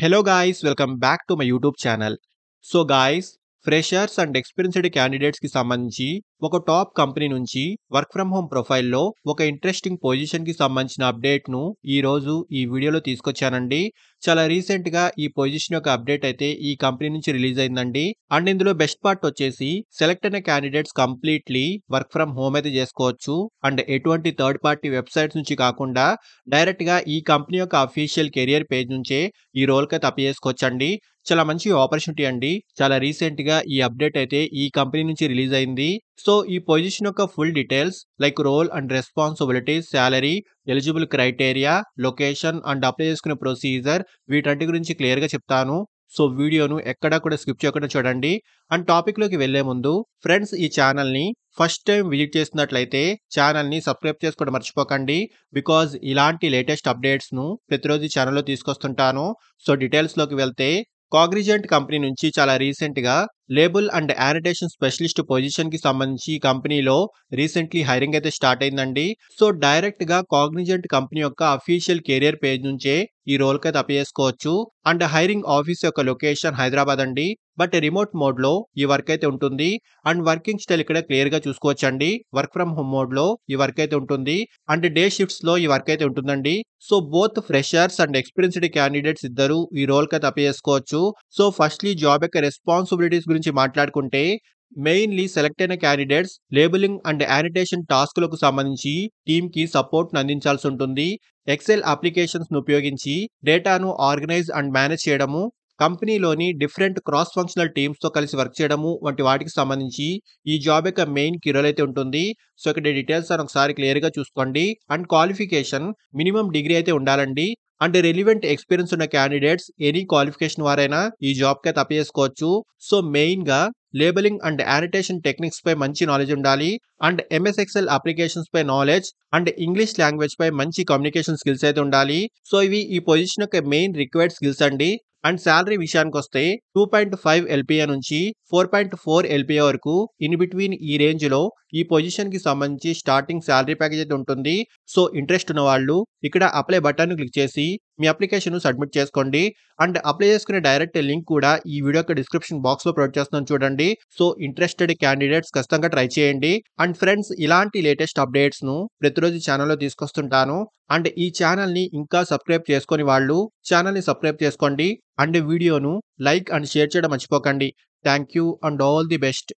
Hello guys, welcome back to my YouTube channel. So guys, freshers and experienced candidates కి సంబంధించి ఒక top company నుంచి work from home ప్రొఫైల్లో ఒక interesting position కి సంబంధించిన అప్డేట్ ను ఈ రోజు ఈ వీడియోలో తీసుకొచ్చానండి. చాలా రీసెంట్ గా ఈ పొజిషన్ యొక్క అప్డేట్ అయితే ఈ కంపెనీ నుంచి రిలీజ్ అయిందండి. అండ్ ఇందులో బెస్ట్ పార్ట్ వచ్చేసి సెలెక్ట్ అయిన candidates completely work from home అయితే చేసుకోవచ్చు. అండ్ ఎటువంటి థర్డ్ పార్టీ వెబ్సైట్స్ నుంచి కాకుండా డైరెక్ట్ గా ఈ కంపెనీ యొక్క అఫీషియల్ కెరియర్ పేజ్ నుంచే ఈ రోల్ కి అప్లై చేసుకోవచ్చండి. చాలా మంచి ఆపర్చునిటీ అండి. చాలా రీసెంట్ గా ఈ అప్డేట్ అయితే ఈ కంపెనీ నుంచి రిలీజ్ అయింది. సో ఈ పొజిషన్ యొక్క full details like role and responsibilities, salary, eligible criteria, location and apply చేసుకునే ప్రొసీజర్ వీటన్నిటి గురించి క్లియర్ గా చెప్తాను. సో వీడియోను ఎక్కడా కూడా స్కిప్ చేయకుండా చూడండి. అండ్ టాపిక్ లోకి వెళ్లే ముందు ఫ్రెండ్స్, ఈ ఛానల్ ని ఫస్ట్ టైం విజిట్ చేస్తున్నట్లయితే ఛానల్ ని సబ్స్క్రైబ్ చేసుకోవడం మర్చిపోకండి. బికాజ్ ఇలాంటి లేటెస్ట్ అప్డేట్స్ ను ప్రతిరోజు ఛానల్లో తీసుకొస్తుంటాను. సో డీటెయిల్స్ లోకి వెళ్తే కాగ్నిజెంట్ కంపెనీ నుంచి చాలా రీసెంట్ గా లేబుల్ అండ్ యానిటేషన్ స్పెషలిస్ట్ పొజిషన్ కి సంబంధించి ఈ కంపెనీలో రీసెంట్లీ హైరింగ్ అయితే స్టార్ట్ అయిందండి. సో డైరెక్ట్ గా కాగ్నిజెంట్ కంపెనీ యొక్క అఫీషియల్ కెరియర్ పేజ్ నుంచే ఈ రోల్ కి అయితే అప్లై చేసుకోవచ్చు. అండ్ హైరింగ్ ఆఫీస్ యొక్క లొకేషన్ హైదరాబాద్ అండి. బట్ రిమోట్ మోడ్ లో ఈ వర్క్ అయితే ఉంటుంది. అండ్ వర్కింగ్ స్టైల్ ఇక్కడ క్లియర్ గా చూసుకోవచ్చండి. వర్క్ ఫ్రమ్ హోమ్ మోడ్ లో ఈ వర్క్ అయితే ఉంటుంది. అండ్ డే షిఫ్ట్స్ లో ఈ వర్క్ అయితే ఉంటుందండి. So both freshers and experienced candidates ఇద్దరు ఈ రోల్ కి అయితే అప్లై చేసుకోవచ్చు. సో ఫస్ట్లీ జాబ్ యొక్క రెస్పాన్సిబిలిటీస్ గురించి మాట్లాడుకుంటే మెయిన్లీ సెలెక్ట్ అయిన క్యాండిడేట్స్ లేబులింగ్ అండ్ యానిటేషన్ టాస్క్లకు సంబంధించి టీమ్ కి సపోర్ట్ అందించాల్సి ఉంటుంది. ఎక్సెల్ అప్లికేషన్స్ ను ఉపయోగించి డేటాను ఆర్గనైజ్ అండ్ మేనేజ్ చేయడము, కంపెనీలోని డిఫరెంట్ క్రాస్ ఫంక్షనల్ టీమ్స్ తో కలిసి వర్క్ చేయడము వంటి వాటికి సంబంధించి ఈ జాబ్ యొక్క మెయిన్ కీ రోల్ అయితే ఉంటుంది. సో ఇక్కడ డీటెయిల్స్ అని ఒకసారి క్లియర్ గా చూసుకోండి. అండ్ క్వాలిఫికేషన్ మినిమం డిగ్రీ అయితే ఉండాలండి. అండ్ రెలివెంట్ ఎక్స్పీరియన్స్ ఉన్న క్యాండిడేట్స్ ఎనీ క్వాలిఫికేషన్ వారైనా ఈ జాబ్ కి అయితే అప్లై చేసుకోవచ్చు. సో మెయిన్ గా లేబలింగ్ అండ్ యానిటేషన్ టెక్నిక్స్ పై మంచి నాలెడ్జ్ ఉండాలి. అండ్ ఎంఎస్ ఎక్సెల్ అప్లికేషన్స్ పై నాలెడ్జ్ అండ్ ఇంగ్లీష్ లాంగ్వేజ్ పై మంచి కమ్యూనికేషన్ స్కిల్స్ అయితే ఉండాలి. సో ఇవి ఈ పొజిషన్ యొక్క మెయిన్ రిక్వైర్డ్ స్కిల్స్ అండి. అండ్ శాలరీ విషయానికి వస్తే 2.5 ఎల్పిఏ నుంచి 4.4 ఎల్పిఏ వరకు ఇన్ బిట్వీన్ ఈ రేంజ్ లో ఈ పొజిషన్ కి సంబంధించి స్టార్టింగ్ శాలరీ ప్యాకేజ్ అయితే ఉంటుంది. సో ఇంట్రెస్ట్ ఉన్న వాళ్ళు ఇక్కడ అప్లై బటన్ క్లిక్ చేసి మీ అప్లికేషన్ సబ్మిట్ చేసుకోండి. అండ్ అప్లై చేసుకునే డైరెక్ట్ లింక్ కూడా ఈ వీడియో యొక్క డిస్క్రిప్షన్ బాక్స్ లో ప్రొవైడ్ చేస్తున్నాను చూడండి. సో ఇంట్రెస్టెడ్ క్యాండిడేట్స్ ఖచ్చితంగా ట్రై చేయండి. అండ్ ఫ్రెండ్స్, ఇలాంటి లేటెస్ట్ అప్డేట్స్ ను ప్రతిరోజు ఛానల్లో తీసుకొస్తుంటాను. అండ్ ఈ ఛానల్ ని ఇంకా సబ్స్క్రైబ్ చేసుకొని వాళ్ళు ఛానల్ ని సబ్స్క్రైబ్ చేసుకోండి. అండ్ వీడియోను లైక్ అండ్ షేర్ చేయడం మర్చిపోకండి. Thank you and all the best.